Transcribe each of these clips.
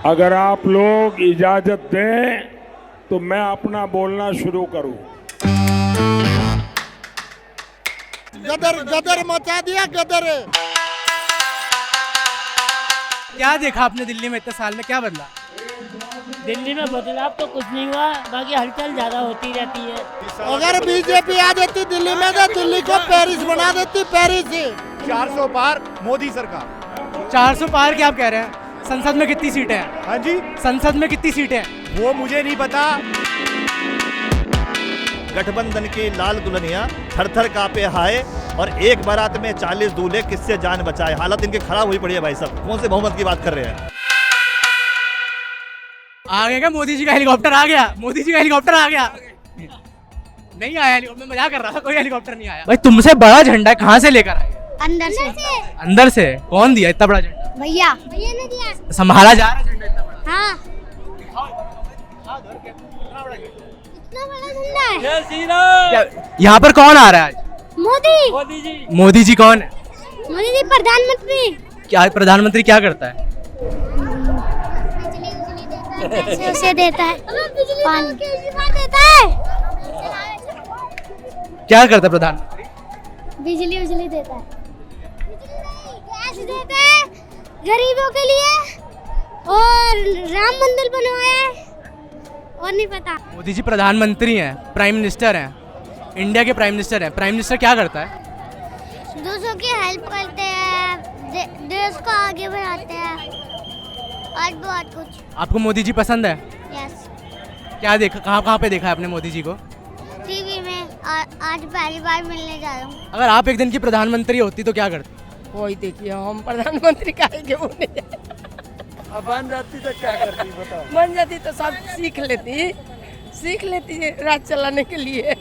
अगर आप लोग इजाजत दें तो मैं अपना बोलना शुरू करूं। गदर गदर मचा दिया गदर। क्या देखा आपने दिल्ली में इतने साल में, क्या बदला? दिल्ली में बदलाव तो कुछ नहीं हुआ, बाकी हलचल ज्यादा होती रहती है। अगर बीजेपी आ जाती दिल्ली में तो दिल्ली को पेरिस बना देती, पेरिस। 400 पार मोदी सरकार। 400 पार क्या आप कह रहे हैं? संसद में कितनी सीटें हैं? हाँ जी, संसद में कितनी सीटें हैं? वो मुझे नहीं पता। गठबंधन की लाल दुल्हनिया थर थर कांपे हाय और एक बारात में 40 दूल्हे, किससे जान बचाए। हालत इनकी खराब हुई पड़ी है भाई साहब। कौन से बहुमत की बात कर रहे हैं? आ गया क्या मोदी जी का हेलीकॉप्टर? आ गया मोदी जी का हेलीकॉप्टर, आ गया? नहीं आया हेलीकॉप्टर, मजाक कर रहा था, कोई हेलीकॉप्टर नहीं आया। भाई तुमसे बड़ा झंडा कहाँ से लेकर आए? अंदर से। अंदर से? कौन दिया इतना बड़ा झंडा? भैया ने दिया। संभाला जा रहा है झंडा इतना बड़ा? हाँ, इतना बड़ा झंडा है। यहाँ पर कौन आ रहा है आज? मोदी। मोदी जी कौन है? मोदी जी प्रधानमंत्री। क्या प्रधानमंत्री क्या करता है? पैसे उसे देता है, पानी देता है। क्या करता है प्रधानमंत्री? बिजली देता है, गैस देता है गरीबों के लिए, और राम मंदिर बनवाया है, और नहीं पता। मोदी जी प्रधानमंत्री हैं, प्राइम मिनिस्टर हैं, इंडिया के प्राइम मिनिस्टर हैं। प्राइम मिनिस्टर क्या करता है? दूसरों की हेल्प करते हैं, देश को आगे बढ़ाते हैं, और बहुत कुछ। आपको मोदी जी पसंद है? यस। क्या देखा, कहाँ पे देखा है आपने मोदी जी को? टीवी में, आज पहली बार मिलने जा रहा हूँ। अगर आप एक दिन की प्रधानमंत्री होती तो क्या करती? वही देखिए, हम प्रधानमंत्री काहे होने जाए। अब बन जाती तो क्या करती बताओ। बन जाती तो सब सीख लेती राज चलाने के लिए।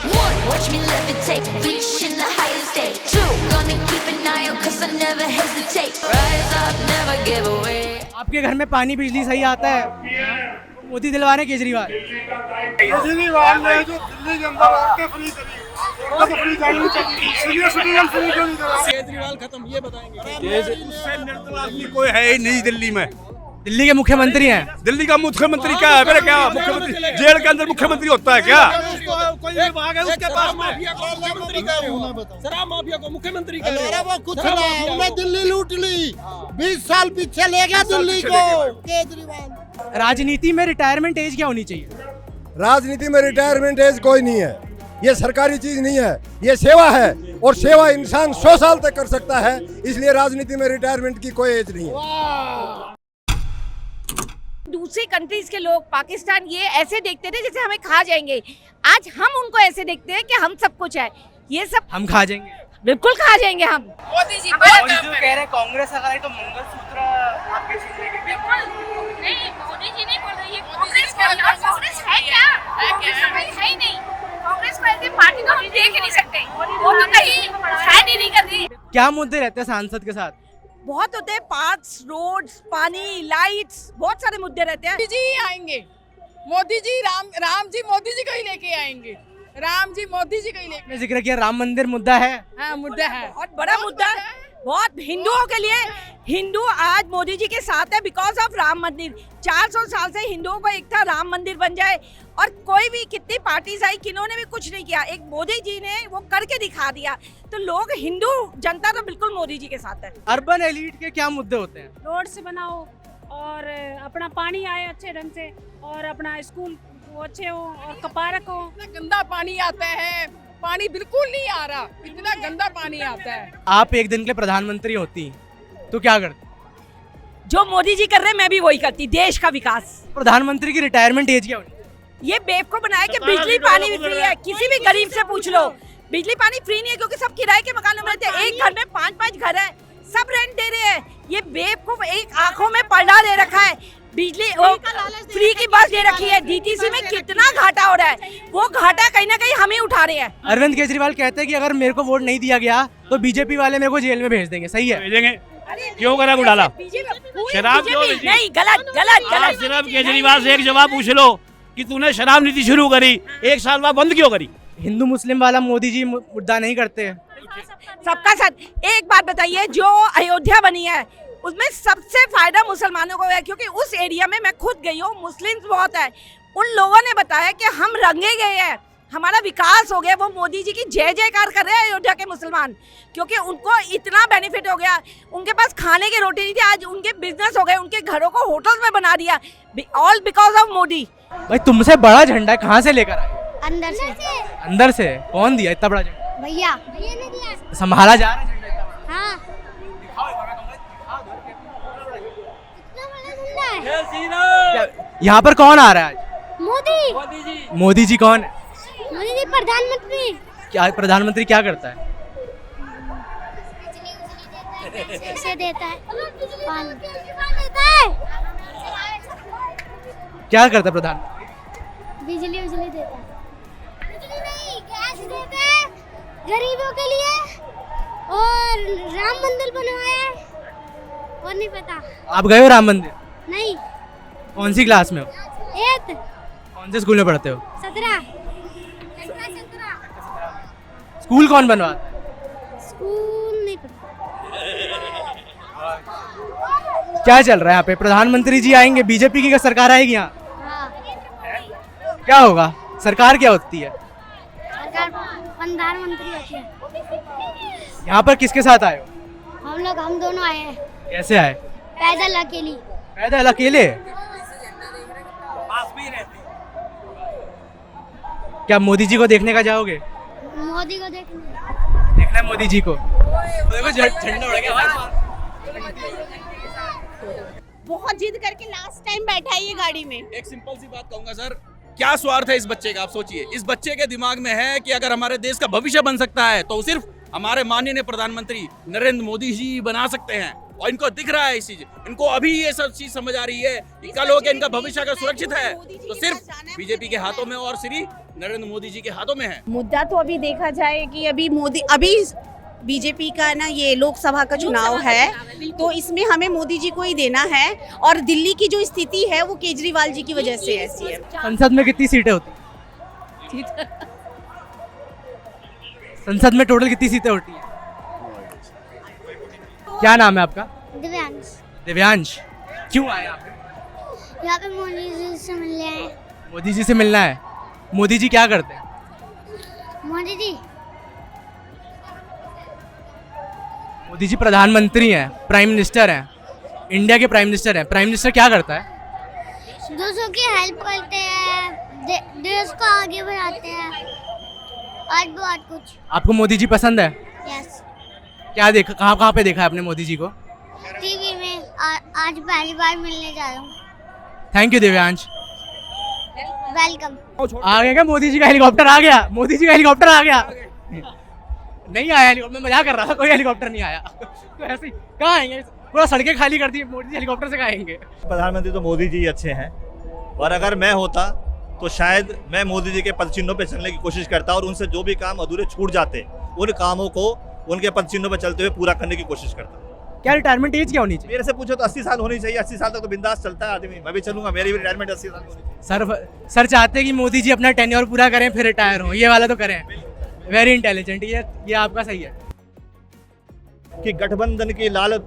One, watch me levitate, reach in the highest state. Two, gonna keep an eye out 'cause I never hesitate. Rise up, never give away. आपके घर में पानी बिजली सही आता है? मोदी दिलवा रहे केजरीवाल। केजरीवाल ने जो दिल्ली के अंदर आके फ्री करी, तो फ्री जानी चाहिए। सीनियर सिटीजन फ्री क्यों नहीं करा? केजरीवाल खत्म, ये बताएंगे। उससे निर्दल आदमी कोई है ही नहीं दिल्ली में। दिल्ली के मुख्यमंत्री हैं। दिल्ली का मुख्यमंत्री क्या है? मेरे क्या मुख्यमंत्री जेल के अंदर मुख्यमंत्री होता है क्या? कोई विभाग है उसके पास माफिया को मुख्यमंत्री का शराब माफिया को मुख्यमंत्री का। अरे वो कुछ ना, हमने दिल्ली लूट ली, 20 साल पीछे ले गया दिल्ली को केजरीवाल। राजनीति में रिटायरमेंट एज क्या होनी चाहिए? राजनीति में रिटायरमेंट एज कोई नहीं है, ये सरकारी चीज नहीं है, ये सेवा है, और सेवा इंसान 100 साल तक कर सकता है, इसलिए राजनीति में रिटायरमेंट की कोई एज नहीं है। दूसरी कंट्रीज के लोग, पाकिस्तान, ये ऐसे देखते थे जैसे हमें खा जाएंगे। आज हम उनको ऐसे देखते हैं कि हम सब कुछ है। ये सब हम खा जाएंगे, बिल्कुल खा जाएंगे हम। मोदी जी कह रहे हैं कांग्रेस अगर आई तो मंगलसूत्र आपके सीने के पीछे। नहीं, मोदी जी नहीं बोल रही है, कांग्रेस बोल रही है। कांग्रेस है क्या? कांग्रेस है ही नहीं। कांग्रेस को ऐसी पार्टी तो हम देख ही नहीं सकते, वो तो कहीं शायद ही नहीं कर रही। क्या मुद्दे रहते हैं सांसद के साथ? बहुत होते हैं, पार्क्स, रोड्स, पानी, लाइट्स, बहुत सारे मुद्दे रहते हैं। मोदी जी ही आएंगे। मोदी जी राम जी मोदी जी को ही लेके आएंगे। राम जी मोदी जी को ही लेके। आपने जिक्र किया राम मंदिर, मुद्दा है। हाँ, मुद्दा है, बहुत बड़ा मुद्दा है, बहुत हिंदुओं के लिए। हिंदू आज मोदी जी के साथ है बिकॉज ऑफ राम मंदिर। 400 साल से हिंदुओं को एक था राम मंदिर बन जाए, और कोई भी कितनी पार्टीज आई, किन्होंने भी कुछ नहीं किया। एक मोदी जी ने वो करके दिखा दिया, तो लोग, हिंदू जनता तो बिल्कुल मोदी जी के साथ है। अर्बन एलीट के क्या मुद्दे होते हैं? रोड से बनाओ, और अपना पानी आए अच्छे ढंग से, और अपना स्कूल वो अच्छे हो, और पार्क हो। इतना गंदा पानी आता है, पानी बिल्कुल नहीं आ रहा, इतना गंदा पानी आता है। आप एक दिन के लिए प्रधानमंत्री होती तो क्या करती? जो मोदी जी कर रहे हैं मैं भी वही करती, देश का विकास। प्रधानमंत्री की रिटायरमेंट एज क्या होनी? ये बेवकूफ बनाया कि बिजली पानी भी फ्री है। किसी भी गरीब से पूछ लो, बिजली पानी फ्री नहीं है, क्योंकि सब किराए के मकानों में रहते हैं। एक घर में 5-5 घर है, सब रेंट दे रहे हैं। ये बेवकूफ एक आंखों में पर्दा दे रखा है। बिजली फ्री की बस दे रखी है। डीटीसी में कितना घाटा हो रहा है, वो घाटा कहीं ना कहीं हम ही उठा रहे हैं। अरविंद केजरीवाल कहते हैं कि अगर मेरे को वोट नहीं दिया गया तो बीजेपी वाले मेरे को जेल में भेज देंगे। सही है? भेजेंगे। क्यों करा घोटाला? शराब क्यों? नहीं, गलत गलत गलत। सिर्फ केजरीवाल से एक जवाब पूछ लो कि तूने शराब नीति शुरू करी, 1 साल बाद बंद क्यों करी? हिंदू मुस्लिम वाला मोदी जी मुद्दा नहीं करते। सबका साथ। एक बात बताइए, जो अयोध्या बनी है उसमें सबसे फायदा मुसलमानों को है, क्योंकि उस एरिया में मैं खुद गई हूँ, मुस्लिम्स बहुत है। उन लोगों ने बताया कि हम रंगे गए हैं, हमारा विकास हो गया। वो मोदी जी की जय जयकार कर रहे हैं अयोध्या के मुसलमान, क्योंकि उनको इतना बेनिफिट हो गया। उनके पास खाने की रोटी नहीं थी, आज उनके बिजनेस हो गए, उनके घरों को होटल्स में बना दिया, ऑल बिकॉज ऑफ मोदी। भाई तुमसे बड़ा झंडा है, कहाँ से लेकर आए? अंदर से। अंदर से? कौन दिया इतना बड़ा झंडा? भैया ने दिया। संभाला जा रहा है झंडा इतना बड़ा? हाँ, इतना बड़ा झंडा है। यहाँ पर कौन आ रहा है आज? मोदी। मोदी जी कौन है? मोदी जी प्रधानमंत्री। क्या प्रधानमंत्री क्या करता है? पैसे देता है, पानी देता है। क्या करता है प्रधानमंत्री? बिजली देता है। बिजली नहीं, गैस देता है गरीबों के लिए, और राम मंदिर बनवाया है, और नहीं पता। आप गए हो राम मंदिर? नहीं। कौन सी क्लास में हो? 8। कौन से स्कूल में पढ़ते हो? 17। स्कूल कौन बनवाता है? स्कूल नहीं पता। क्या चल रहा है यहाँ पे? प्रधानमंत्री जी आएंगे, बीजेपी की सरकार आएगी यहाँ, हाँ। क्या होगा? सरकार क्या होती है? सरकार प्रधानमंत्री होती है। यहाँ पर किसके साथ आए हो? हम दोनों आए हैं। कैसे आए? पैदल अकेली। पैदल अकेले? क्या मोदी जी को देखने का जाओगे? मोदी को देखना है मोदी जी को। देखो झंडा उड़ गया। बहुत जिद करके लास्ट टाइम बैठा है ये गाड़ी में। एक सिंपल सी बात कहूंगा सर, क्या स्वार्थ है इस बच्चे का? आप सोचिए, इस बच्चे के दिमाग में है कि अगर हमारे देश का भविष्य बन सकता है तो सिर्फ हमारे माननीय प्रधानमंत्री नरेंद्र मोदी जी बना सकते हैं, और इनको दिख रहा है इस चीज, इनको अभी ये सब चीज समझ आ रही है कि कल हो के इनका भविष्य अगर सुरक्षित है तो सिर्फ बीजेपी के हाथों में और श्री नरेंद्र मोदी जी के हाथों में है। मुद्दा तो अभी देखा जाए कि अभी बीजेपी का ना ये लोकसभा का चुनाव है, तो इसमें हमें मोदी जी को ही देना है, और दिल्ली की जो स्थिति है वो केजरीवाल जी की वजह से ऐसी है। संसद में कितनी सीटें होती? संसद में टोटल कितनी सीटें होती है? क्या नाम है आपका? दिव्यांश। दिव्यांश, क्यों आए आप? यहाँ पे मोदी जी से मिलने आए। मोदी जी से मिलना है। मोदी जी क्या करते हैं? मोदी जी प्रधानमंत्री हैं, प्राइम मिनिस्टर हैं, इंडिया के प्राइम मिनिस्टर हैं। प्राइम मिनिस्टर क्या करता है? दूसरों की हेल्प करते हैं, देश को आगे बढ़ाते हैं, और बहुत कुछ। आपको मोदी जी पसंद है? यस। क्या देखा, कहाँ पे देखा है आपने मोदी जी को? टीवी में, आज पहली बार मिलने जा रहा हूँ। Thank you Divyansh. वेलकम। आ गया क्या मोदी जी का हेलीकॉप्टर? आ गया मोदी जी का हेलीकॉप्टर आ गया? नहीं आया हेलीकॉप्टर, मैं मजाक कर रहा था, कोई हेलीकॉप्टर नहीं आया। तो ऐसे ही कहाँ आएंगे? पूरा सड़कें खाली कर दी, मोदी जी हेलीकॉप्टर से कहाँ आएंगे? प्रधानमंत्री तो मोदी जी अच्छे हैं, और अगर मैं होता तो शायद मैं मोदी जी के पद चिन्हों पे चलने की कोशिश करता, और उनसे जो भी काम अधूरे छूट जाते उन कामों को उनके पद चिन्हों पे चलते हुए पूरा करने की कोशिश करता। क्या रिटायरमेंट एज क्या होनी चाहिए? मेरे से पूछो तो 80 साल होनी चाहिए। 80 साल तक तो बिंदास चलता है आदमी। मैं भी चलूंगा, मेरी भी रिटायरमेंट 80 साल होनी चाहिए। सर चाहते हैं कि मोदी जी अपना टेन्योर पूरा करें फिर रिटायर हो, ये वाला तो करें। वेरी इंटेलिजेंट, ये आपका सही है। कि गठबंधन की लाल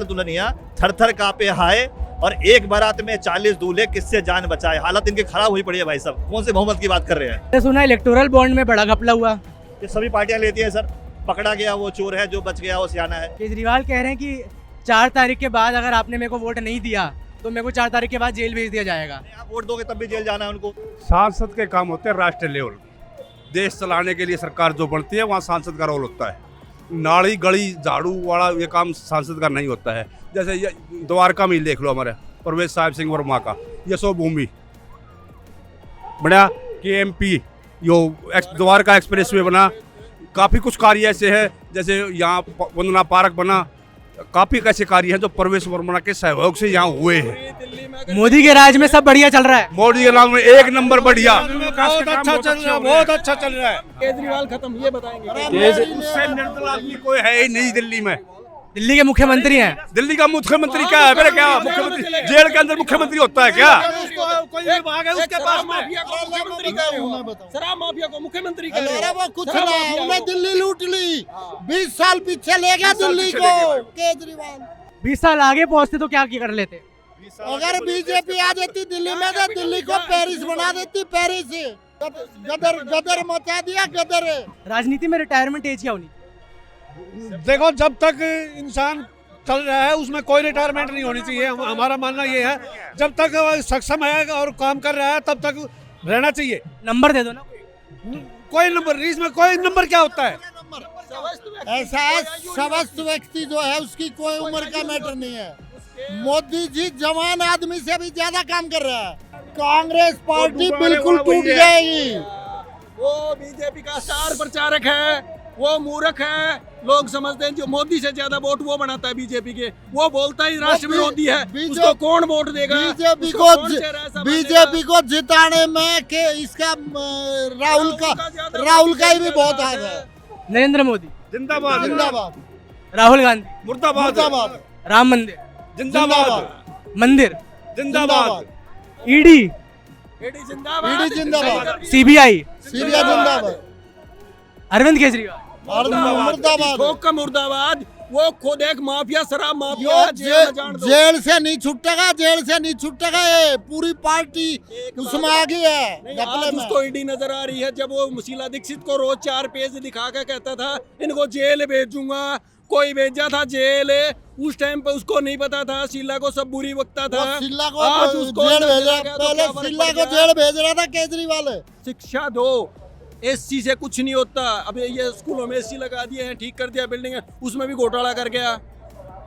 दुल्हनिया थर थर कांपे हाय, और एक बारात में 40 दूल्हे किससे जान बचाए। हालत इनकी खराब हुई पड़ी है भाई साहब। कौन से बहुमत की बात कर रहे हैं? सुना इलेक्टोरल बॉन्ड में बड़ा घपला हुआ। ये सभी पार्टियां लेती हैं सर। पकड़ा गया वो चोर है, जो बच गया वो सियाना है। केजरीवाल कह रहे हैं कि 4 तारीख के बाद अगर आपने मेरे को वोट नहीं दिया तो मेरे को 4 तारीख के बाद जेल भेज दिया जाएगा। आप वोट दोगे तब भी जेल जाना है उनको। सांसद के काम होते हैं राष्ट्रीय लेवल। देश चलाने के लिए सरकार जो बनती है वहाँ सांसद का रोल होता है। नाली गली झाड़ू वाला ये काम सांसद का नहीं होता है। जैसे ये द्वारका में देख लो, हमारे परवेज साहिब सिंह वर्मा का यशोभूमि बना, KMP यो द्वारका एक्सप्रेस वे बना, काफ़ी कुछ कार्य ऐसे हैं। जैसे यहाँ वंदना पार्क बना, काफ़ी ऐसे कार्य हैं जो परवेज वर्मा के सहयोग से यहाँ हुए हैं। मोदी के राज में सब बढ़िया चल रहा है। मोदी के राज में एक नंबर बढ़िया, बहुत अच्छा चल रहा है, बहुत अच्छा चल रहा है। केजरीवाल खत्म, ये बताएंगे। उससे निर्दल आदमी कोई है ही नहीं दिल्ली में। दिल्ली के मुख्यमंत्री हैं। दिल्ली का मुख्यमंत्री क्या है? मेरे क्या मुख्यमंत्री जेल के अंदर मुख्यमंत्री होता है क्या? कोई विभाग है उसके पास माफिया को मुख्यमंत्री कह रहे हो, शराब माफिया को मुख्यमंत्री कह रहे अरे हो। वो कुछ ना, उन्हें दिल्ली लूट ली, 20 साल पीछे ले गया दिल्ली को केजरीवाल। 20 साल आगे पहुंचते तो क्या कर लेते? अगर बीजेपी आ जाती दिल्ली में तो दिल्ली को पेरिस बना देती, पेरिस। गदर गदर मचा दिया, गदर। राजनीति में रिटायरमेंट एज क्या होनी? देखो, जब तक इंसान चल रहा है उसमें कोई रिटायरमेंट नहीं होनी चाहिए। हमारा मानना ये है, जब तक सक्षम है और काम कर रहा है तब तक रहना चाहिए। नंबर दे दो ना कोई नंबर, इसमें कोई नंबर क्या होता है? ऐसा है, स्वस्थ व्यक्ति जो है उसकी कोई उम्र का मैटर नहीं है। मोदी जी जवान आदमी से भी ज्यादा काम कर रहा है। कांग्रेस पार्टी बिल्कुल टूट जाएगी। वो बीजेपी का स्टार प्रचारक है, वो मूर्ख है। लोग समझते हैं जो मोदी से ज्यादा वोट वो बनाता है बीजेपी के, वो बोलता ही राष्ट्र विरोधी है, उसको कौन वोट देगा? बीजेपी को जिताने में के इसका राहुल का ही भी बहुत हाथ है। नरेंद्र मोदी जिंदाबाद, जिंदाबाद। राहुल गांधी मुर्दाबाद, जिंदाबाद। राम मंदिर जिंदाबाद, मंदिर जिंदाबाद। ईडी जिंदाबाद, जिंदाबाद। सीबीआई जिंदाबाद। अरविंद केजरीवाल मुर्दाबाद। ठोक का मुर्दाबाद। वो खुद एक माफिया, शराब माफिया है, जेल से नहीं छूटेगा, जेल से नहीं छूटेगा। ये पूरी पार्टी उसमें आ गई है। आज उसको ईडी नजर आ रही है। जब वो शीला दीक्षित को रोज 4 पेज दिखा के कहता था इनको जेल भेजूंगा, कोई भेजा था जेल। उस टाइम पे उसको नहीं पता था, शीला को सब बुरी बकता था। शीला को जेल भेजा, पहले शीला को जेल भेज रहा था केजरीवाल। शिक्षा दो, एससी से कुछ नहीं होता। अब ये स्कूलों में एससी लगा दिए हैं, ठीक कर दिया बिल्डिंग, उसमें भी घोटाला कर गया।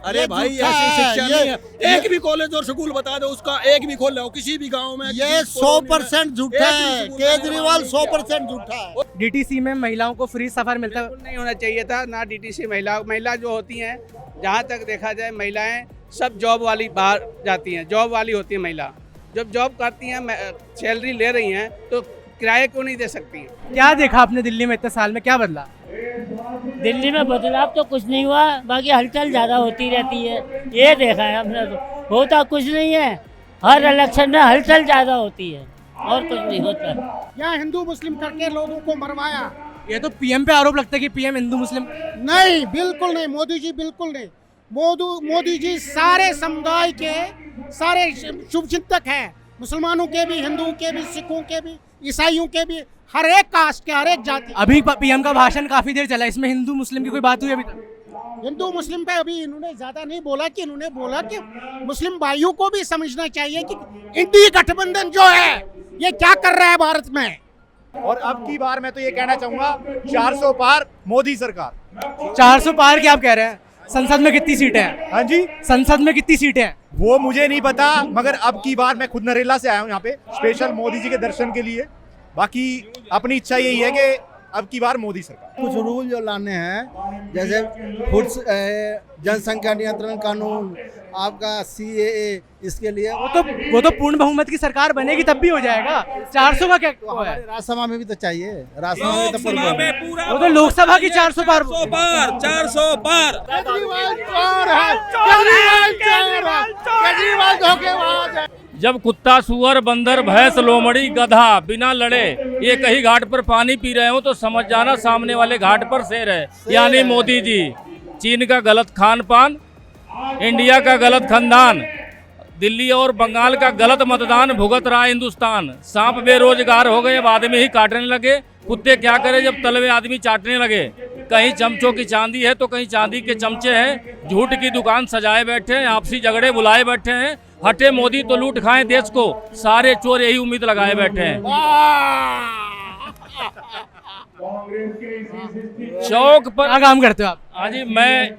अरे भाई ऐसी शिक्षा नहीं है। एक भी कॉलेज और स्कूल बता दो उसका, एक भी खोल लो किसी भी गांव में। ये 100% झूठा है, केजरीवाल 100% झूठा है। डीटीसी में महिलाओं को फ्री सफर मिलता है? नहीं होना चाहिए था ना। डीटीसी महिला जो होती हैं, जहाँ तक देखा जाए महिलाएं सब जॉब वाली बाहर जाती हैं, जॉब वाली होती है महिला। जब जॉब करती हैं, सैलरी ले रही हैं, तो किराए क्यों नहीं दे सकती हैं? क्या देखा आपने दिल्ली में इतने साल में, क्या बदला? दिल्ली में बदलाव तो कुछ नहीं हुआ, बाकी हलचल ज़्यादा होती रहती है, ये देखा है हमने। तो होता कुछ नहीं है, हर इलेक्शन में हलचल ज़्यादा होती है और कुछ नहीं होता। यहाँ हिंदू मुस्लिम करके लोगों को मरवाया। ये तो पीएम पे आरोप लगता है कि पीएम हिंदू मुस्लिम। नहीं, बिल्कुल नहीं, मोदी जी बिल्कुल नहीं। मोदी जी सारे समुदाय के सारे शुभचिंतक हैं, मुसलमानों के भी, हिंदुओं के भी, सिखों के भी, ईसाइयों के भी, हर एक कास्ट के, हर एक जाति। अभी पीएम का भाषण काफी देर चला, इसमें हिंदू मुस्लिम की कोई बात हुई अभी तक? हिंदू मुस्लिम पे अभी इन्होंने ज्यादा नहीं बोला। कि इन्होंने बोला कि मुस्लिम भाइयों को भी समझना चाहिए कि इंडी गठबंधन जो है ये क्या कर रहा है भारत में। और अब की बार मैं तो ये कहना चाहूंगा, 400 पार मोदी सरकार। 400 पार क्या आप कह रहे हैं? संसद में कितनी सीटें हैं? हाँ जी, संसद में कितनी सीटें हैं वो मुझे नहीं पता, मगर अब की बार मैं खुद नरेला से आया हूँ यहाँ पे स्पेशल मोदी जी के दर्शन के लिए। बाकी अपनी इच्छा यही है कि अब की बार मोदी सरकार। कुछ रूल जो लाने हैं, जैसे फूड जनसंख्या नियंत्रण कानून, आपका CAA, इसके लिए वो तो पूर्ण बहुमत की सरकार बनेगी तब भी हो जाएगा। 400 का क्या है? राज्यसभा में भी तो चाहिए, राज्यसभा में तो वो तो लोकसभा की 400 पार। 400 पार। केजरीवाल धोखेबाज है। जब कुत्ता, सुअर, बंदर, भैंस, लोमड़ी, गधा बिना लड़े एक ही घाट पर पानी पी रहे हो तो समझ जाना सामने वाले घाट पर शेर है, यानी मोदी जी। चीन का गलत खान पान, इंडिया का गलत खानदान, दिल्ली और बंगाल का गलत मतदान भुगत रहा हिंदुस्तान। सांप बेरोजगार हो गए, अब आदमी ही काटने लगे। कुत्ते क्या करे जब तलवे आदमी चाटने लगे। कहीं चमचों की चांदी है तो कहीं चांदी के चमचे हैं। झूठ की दुकान सजाए बैठे हैं, आपसी झगड़े बुलाए बैठे हैं। हटे मोदी तो लूट खाएं देश को, सारे चोर यही उम्मीद लगाए बैठे हैं। चौक पर क्या काम करते हो आप? हाँ जी, मैं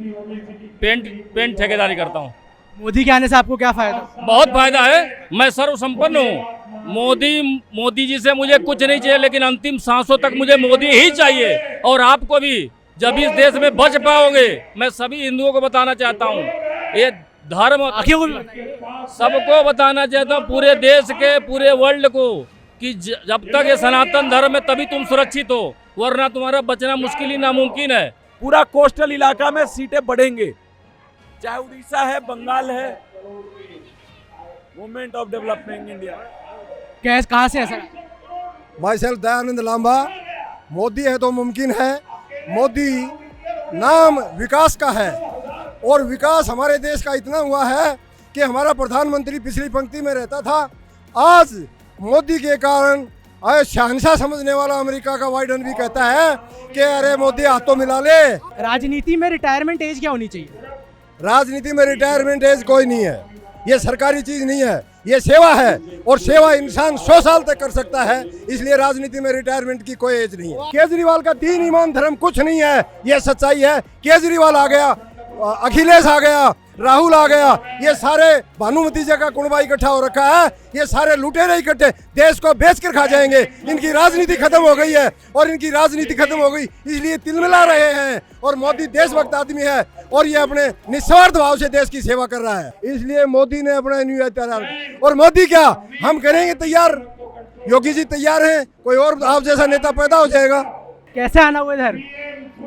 पेंट ठेकेदारी करता हूँ। मोदी के आने से आपको क्या फायदा? बहुत फायदा है, मैं सर्वसंपन्न हूँ। मोदी जी से मुझे कुछ नहीं चाहिए, लेकिन अंतिम सांसों तक मुझे मोदी ही चाहिए। और आपको भी, जब इस देश में बच पाओगे। मैं सभी हिंदुओं को बताना चाहता हूँ, ये धर्म सबको बताना चाहता हूँ, पूरे देश के, पूरे वर्ल्ड को, कि जब तक ये सनातन धर्म है तभी तुम सुरक्षित हो, वरना तुम्हारा बचना मुश्किल ही नामुमकिन है। पूरा कोस्टल इलाका में सीटें बढ़ेंगे, चाहे उड़ीसा है, बंगाल है, मूवमेंट ऑफ डेवलपमेंट इंडिया। कहाँ से असर? Myself Dayanand Lamba. मोदी है तो मुमकिन है। मोदी नाम विकास का है और विकास हमारे देश का इतना हुआ है कि हमारा प्रधानमंत्री पिछली पंक्ति में रहता था। आज मोदी के कारण शहंशाह समझने वाला अमेरिका का बाइडन भी कहता है कि अरे मोदी हाथों मिला ले। राजनीति में रिटायरमेंट एज क्या होनी चाहिए? राजनीति में रिटायरमेंट एज कोई नहीं है, ये सरकारी चीज नहीं है, ये सेवा है और सेवा इंसान 100 साल तक कर सकता है। इसलिए राजनीति में रिटायरमेंट की कोई एज नहीं है। केजरीवाल का दीन ईमान धर्म कुछ नहीं है, ये सच्चाई है। केजरीवाल आ गया, अखिलेश आ गया, राहुल आ गया, ये सारे भानुमती जी का कुणबा इकट्ठा हो रखा है। ये सारे लुटेरे इकट्ठे देश को बेच कर खा जाएंगे। इनकी राजनीति खत्म हो गई है और इनकी राजनीति खत्म हो गई इसलिए तिलमिला रहे हैं। और मोदी देशभक्त आदमी है और ये अपने निस्वार्थ भाव से देश की सेवा कर रहा है, इसलिए मोदी ने अपना न्यू तैयार। और मोदी क्या, हम करेंगे तैयार, योगी जी तैयार हैं, कोई और आप जैसा नेता पैदा हो जाएगा। कैसे आना हुआ इधर?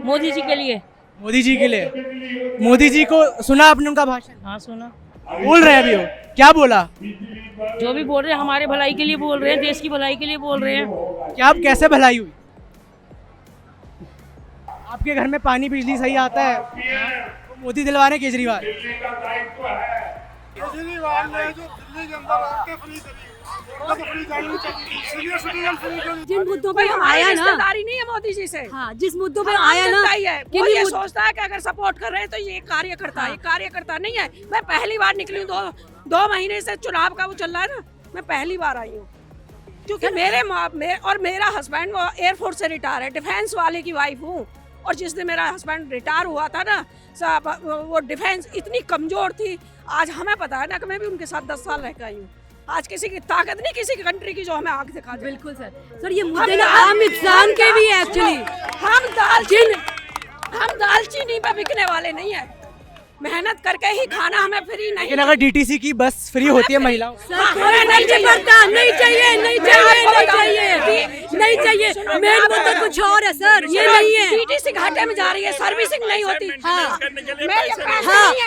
मोदी जी के लिए। मोदी जी के लिए। मोदी जी को सुना आपने उनका भाषण? हाँ सुना। बोल रहे हैं अभी वो, क्या बोला? जो भी बोल रहे हैं हमारे भलाई के लिए बोल रहे हैं, देश की भलाई के लिए बोल रहे हैं। क्या अब कैसे भलाई हुई? आपके घर में पानी बिजली सही आता है? मोदी दिलवा रहे केजरीवाल। केजरीवाल ने जो दिल्ली के अंदर आके फ्री करी, तो फ्री जानी चाहिए। सीनियर सिटीजन फ्री करी। जिन मुद्दों पे हम आया ना, रिश्तेदारी नहीं है मोदी जी से। हाँ, जिस मुद्दों पे आया ना, वो ये सोचता है कि अगर सपोर्ट कर रहे हैं तो ये कार्यकर्ता, ये कार्यकर्ता नहीं है। मैं पहली बार निकली हूँ, दो महीने से चुनाव का वो चल रहा है ना, मैं पहली बार आई हूँ। क्योंकि मेरा हस्बैंड वो एयरफोर्स से रिटायर है, डिफेंस वाले की वाइफ हूँ। और जिस दिन मेरा हस्बैंड रिटायर हुआ था ना, वो डिफेंस इतनी कमजोर थी। आज हमें पता है ना कि मैं भी उनके साथ 10 साल रह के आई हूँ। आज किसी की ताकत नहीं, किसी की कंट्री की जो हमें आग दिखा दे। बिल्कुल सर ये मुद्दे ना आम इंसान के भी एक्चुअली। हम दालचीनी पे बिकने वाले नहीं है। मेहनत करके ही खाना हमें फ्री नहीं। लेकिन अगर डीटीसी की बस फ्री होती है महिलाओं, नहीं चाहिए। मेन मुद्दा कुछ और है सर, ये नहीं है। डीटीसी घाटे में जा रही है, सर्विसिंग नहीं होती। हाँ,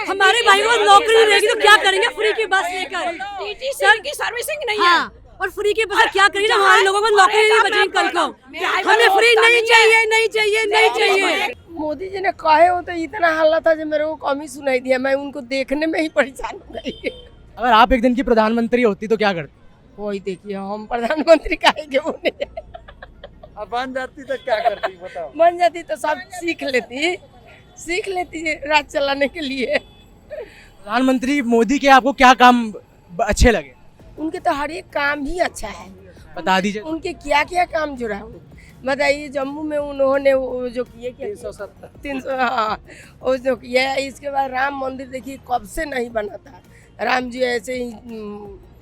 हमारे भाई को नौकरी नहीं रहेगी तो क्या करेंगे? फ्री की बस लेकर डीटीसी की सर्विसिंग नहीं है और फ्री की बस क्या करेंगे? हमारे लोगों को नौकरी नहीं बचेगी कल को। हमें फ्री नहीं चाहिए। मोदी जी ने कहे हो तो इतना हल्ला था जो मेरे को कम ही सुनाई दिया। मैं उनको देखने में ही परेशान हो गई। अगर आप एक दिन की प्रधानमंत्री होती तो क्या करती? वही देखिए, हम प्रधानमंत्री काहे के होने। अब बन जाती तो क्या करती बताओ? बन जाती तो सब सीख लेती राज चलाने के लिए। प्रधानमंत्री मोदी के आपको क्या काम अच्छे लगे? उनके तो हर एक काम ही अच्छा है। बता दीजिए उनके क्या क्या काम जुड़ा है बताइए। जम्मू में उन्होंने वो जो किए 370 हाँ वो जो किया। इसके बाद राम मंदिर देखिए कब से नहीं बना था। राम जी ऐसे ही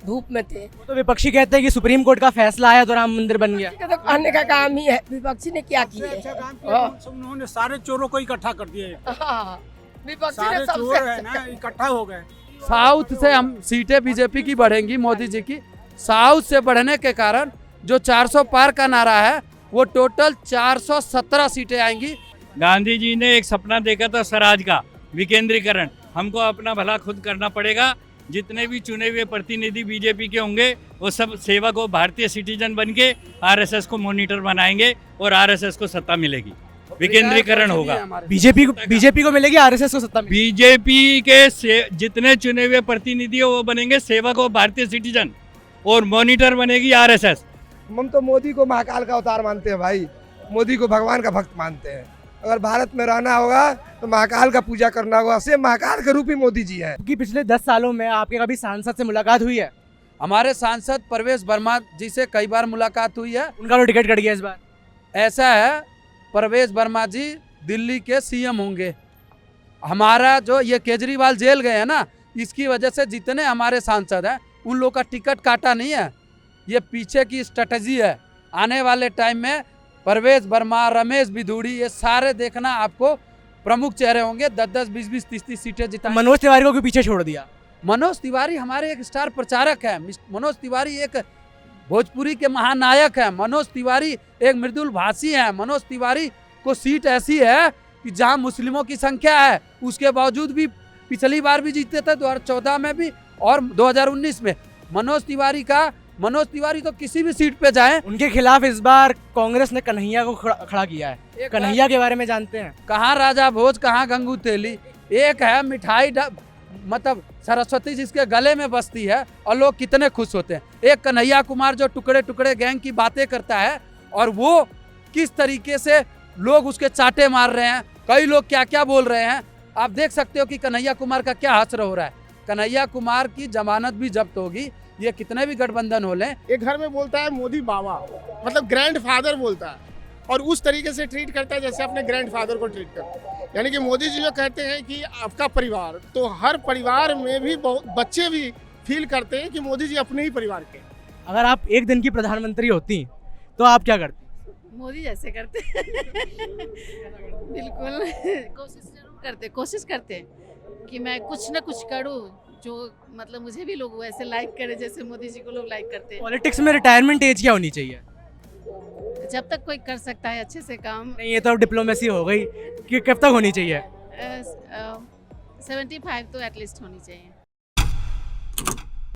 धूप में थे। तो विपक्षी कहते हैं कि सुप्रीम कोर्ट का फैसला आया तो राम मंदिर बन गया। तो कहने का काम ही है। विपक्षी ने क्या किया? उन्होंने सारे चोरों को इकट्ठा कर दिया। विपक्षी ने सबसे इकट्ठा हो गए। साउथ से हम सीटें बीजेपी की बढ़ेंगी, मोदी जी की। साउथ से बढ़ने के कारण जो 400 पार का नारा है वो टोटल 417 सीटें आएंगी। गांधी जी ने एक सपना देखा था स्वराज का, विकेंद्रीकरण। हमको अपना भला खुद करना पड़ेगा। जितने भी चुने हुए प्रतिनिधि बीजेपी के होंगे वो सब सेवक और भारतीय सिटीजन बन के आरएसएस को मॉनिटर बनाएंगे और आरएसएस को सत्ता मिलेगी। विकेंद्रीकरण होगा। बीजेपी को मिलेगी, आरएसएस को सत्ता मिलेगी। बीजेपी के जितने चुने हुए प्रतिनिधि वो बनेंगे सेवक और भारतीय सिटीजन और मॉनिटर बनेगी आरएसएस। हम तो मोदी को महाकाल का अवतार मानते हैं भाई, मोदी को भगवान का भक्त मानते हैं। अगर भारत में रहना होगा तो महाकाल का पूजा करना होगा। सिर्फ महाकाल के रूप ही मोदी जी है। कि पिछले 10 सालों में आपके कभी सांसद से मुलाकात हुई है? हमारे सांसद परवेश वर्मा जी से कई बार मुलाकात हुई है। उनका तो टिकट कट गया इस बार। ऐसा है, परवेश वर्मा जी दिल्ली के सीएम होंगे। हमारा जो ये केजरीवाल जेल गए हैं ना, इसकी वजह से जितने हमारे सांसद हैं उन लोग का टिकट काटा नहीं है। ये पीछे की स्ट्रेटजी है। आने वाले टाइम में परवेश वर्मा, रमेश बिधूड़ी, ये सारे देखना आपको प्रमुख चेहरे होंगे। 10-10, 20-20, 30-30 सीटें जिता। मनोज तिवारी को क्यों पीछे छोड़ दिया? मनोज तिवारी हमारे एक स्टार प्रचारक है। मनोज तिवारी एक भोजपुरी के महानायक है। मनोज तिवारी एक मृदुल भाषी है। मनोज तिवारी को सीट ऐसी है कि जहां मुस्लिमों की संख्या है, उसके बावजूद भी पिछली बार भी जीते थे, 2014 में भी और 2019 में। मनोज तिवारी का मनोज तिवारी तो किसी भी सीट पे जाए। उनके खिलाफ इस बार कांग्रेस ने कन्हैया को खड़ा किया है। कन्हैया के बारे में जानते हैं? कहाँ राजा भोज, कहाँ गंगू तेली। एक है मिठाई मतलब सरस्वती जिसके गले में बसती है और लोग कितने खुश होते हैं। एक कन्हैया कुमार जो टुकड़े टुकड़े गैंग की बातें करता है और वो किस तरीके से लोग उसके चाटे मार रहे हैं, कई लोग क्या क्या बोल रहे हैं। आप देख सकते हो कि कन्हैया कुमार का क्या हश्र हो रहा है। कन्हैया कुमार की जमानत भी जब्त होगी, ये कितने भी गठबंधन हो लें। एक घर में बोलता है मोदी बाबा, मतलब ग्रैंड फादर बोलता है, और उस तरीके से ट्रीट करता है जैसे अपने ग्रैंड फादर को ट्रीट करता है। यानी कि मोदी जी जो कहते हैं कि आपका परिवार, तो हर परिवार में भी बहुत बच्चे भी फील करते हैं कि मोदी जी अपने ही परिवार के। अगर आप एक दिन की प्रधानमंत्री होती तो आप क्या करती? मोदी जैसे करते बिल्कुल कोशिश करते कि मैं कुछ ना कुछ करूं जो मतलब मुझे भी लोग वैसे लाइक करें जैसे मोदी जी को लोग लाइक करते हैं। पॉलिटिक्स में रिटायरमेंट एज क्या होनी चाहिए? जब तक कोई कर सकता है अच्छे से काम। नहीं, ये तो डिप्लोमेसी हो गई कि कब तक होनी चाहिए? 75 तो एटलीस्ट होनी चाहिए।